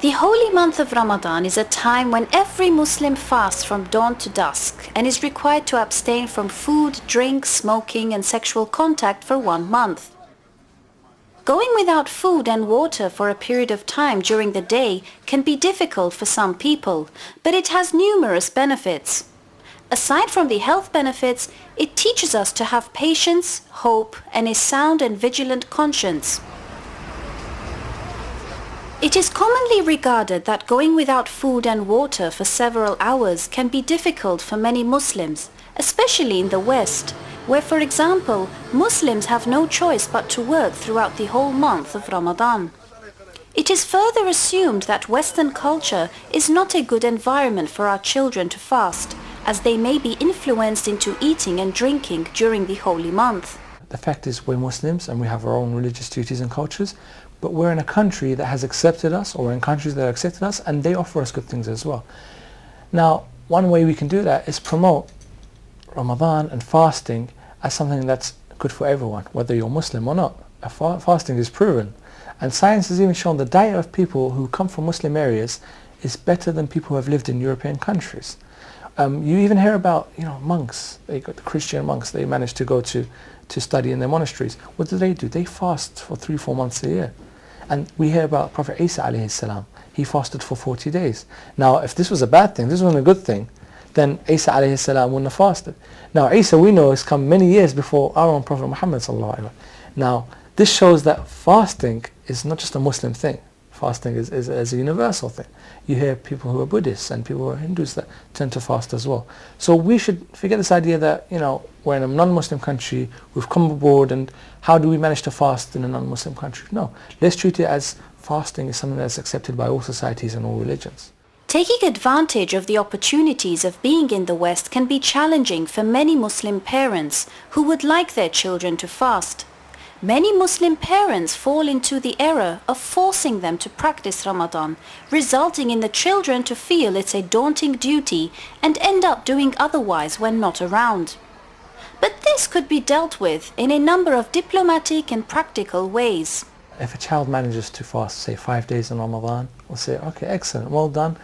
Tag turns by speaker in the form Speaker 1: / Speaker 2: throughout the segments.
Speaker 1: The holy month of Ramadan is a time when every Muslim fasts from dawn to dusk and is required to abstain from food, drink, smoking and sexual contact for 1 month. Going without food and water for a period of time during the day can be difficult for some people, but it has numerous benefits. Aside from the health benefits, it teaches us to have patience, hope and a sound and vigilant conscience. It is commonly regarded that going without food and water for several hours can be difficult for many Muslims, especially in the West, where, for example, Muslims have no choice but to work throughout the whole month of Ramadan. It is further assumed that Western culture is not a good environment for our children to fast, as they may be influenced into eating and drinking during the holy month.
Speaker 2: The fact is we're Muslims and we have our own religious duties and cultures, but we're in a country that has accepted us, or we're in countries that have accepted us, and they offer us good things as well. Now, one way we can do that is promote Ramadan and fasting as something that's good for everyone, whether you're Muslim or not. Fasting is proven, and science has even shown the diet of people who come from Muslim areas is better than people who have lived in European countries. You even hear about, monks. They got the Christian monks. They managed to go to study in their monasteries. What do? They fast for 3-4 months a year. And we hear about Prophet Isa alayhi salam. He fasted for 40 days. Now, if this was a bad thing, this wasn't a good thing, then Isa alayhi salam wouldn't have fasted. Now, Isa, we know, has come many years before our own Prophet Muhammad sallallahu alaihi wasallam. Now, this shows that fasting is not just a Muslim thing. Fasting is a universal thing. You hear people who are Buddhists and people who are Hindus that tend to fast as well. So we should forget this idea that, we're in a non-Muslim country, we've come aboard, and how do we manage to fast in a non-Muslim country? No, let's treat it as fasting is something that's accepted by all societies and all religions.
Speaker 1: Taking advantage of the opportunities of being in the West can be challenging for many Muslim parents who would like their children to fast. Many Muslim parents fall into the error of forcing them to practice Ramadan, resulting in the children to feel it's a daunting duty and end up doing otherwise when not around. But this could be dealt with in a number of diplomatic and practical ways.
Speaker 2: If a child manages to fast, say 5 days in Ramadan, we'll say, okay, excellent, well done,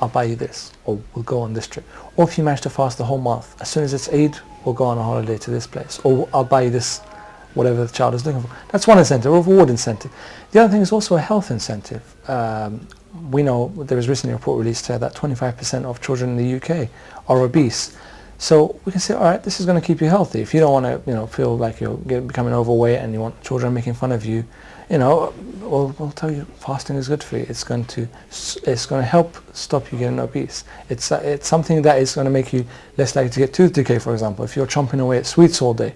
Speaker 2: I'll buy you this, or we'll go on this trip. Or if you manage to fast the whole month, as soon as it's Eid, we'll go on a holiday to this place, or I'll buy you this, whatever the child is looking for. That's one incentive, a reward incentive. The other thing is also a health incentive. We know there was recently a report released here that 25% of children in the UK are obese. So we can say, all right, this is going to keep you healthy. If you don't want to, feel like you're becoming overweight and you want children making fun of you, we'll tell you fasting is good for you. It's going to help stop you getting obese. It's something that is going to make you less likely to get tooth decay, for example. If you're chomping away at sweets all day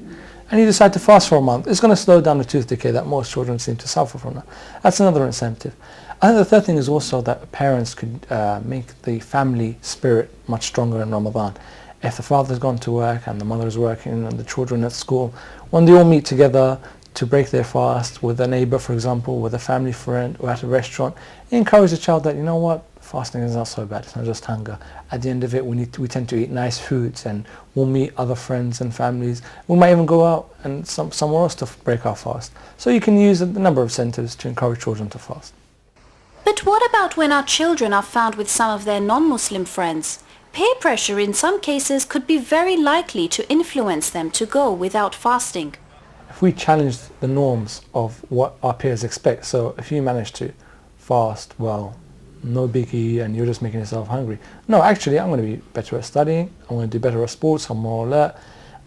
Speaker 2: and you decide to fast for a month, it's going to slow down the tooth decay that most children seem to suffer from. That's another incentive. I think the third thing is also that parents could make the family spirit much stronger in Ramadan. If the father's gone to work and the mother's working and the children at school, when they all meet together to break their fast with a neighbor, for example, with a family friend or at a restaurant, encourage the child that, fasting is not so bad, it's not just hunger. At the end of it, we tend to eat nice foods and we'll meet other friends and families. We might even go out and somewhere else to break our fast. So you can use a number of incentives to encourage children to fast.
Speaker 1: But what about when our children are found with some of their non-Muslim friends? Peer pressure in some cases could be very likely to influence them to go without fasting.
Speaker 2: If we challenge the norms of what our peers expect, so if you manage to fast, well, no biggie, and you're just making yourself hungry. No, actually, I'm going to be better at studying, I'm going to do better at sports, I'm more alert,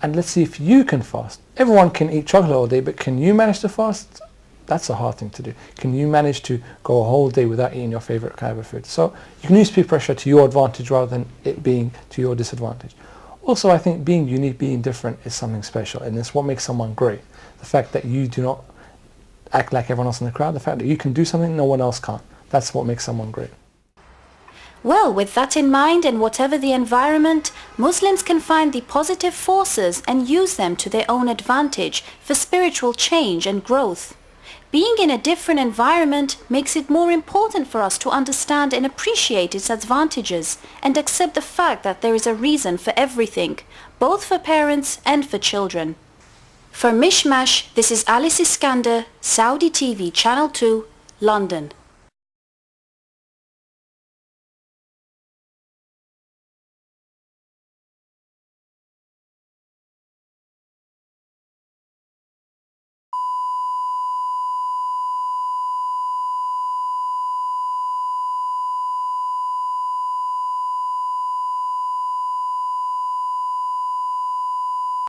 Speaker 2: and let's see if you can fast. Everyone can eat chocolate all day, but can you manage to fast? That's a hard thing to do. Can you manage to go a whole day without eating your favorite kind of food? So you can use peer pressure to your advantage rather than it being to your disadvantage. Also, I think being unique, being different is something special, and it's what makes someone great. The fact that you do not act like everyone else in the crowd, the fact that you can do something no one else can. That's what makes someone great.
Speaker 1: Well, with that in mind, and whatever the environment, Muslims can find the positive forces and use them to their own advantage for spiritual change and growth. Being in a different environment makes it more important for us to understand and appreciate its advantages and accept the fact that there is a reason for everything, both for parents and for children. For Mishmash, this is Alice Iskander, Saudi TV Channel 2, London.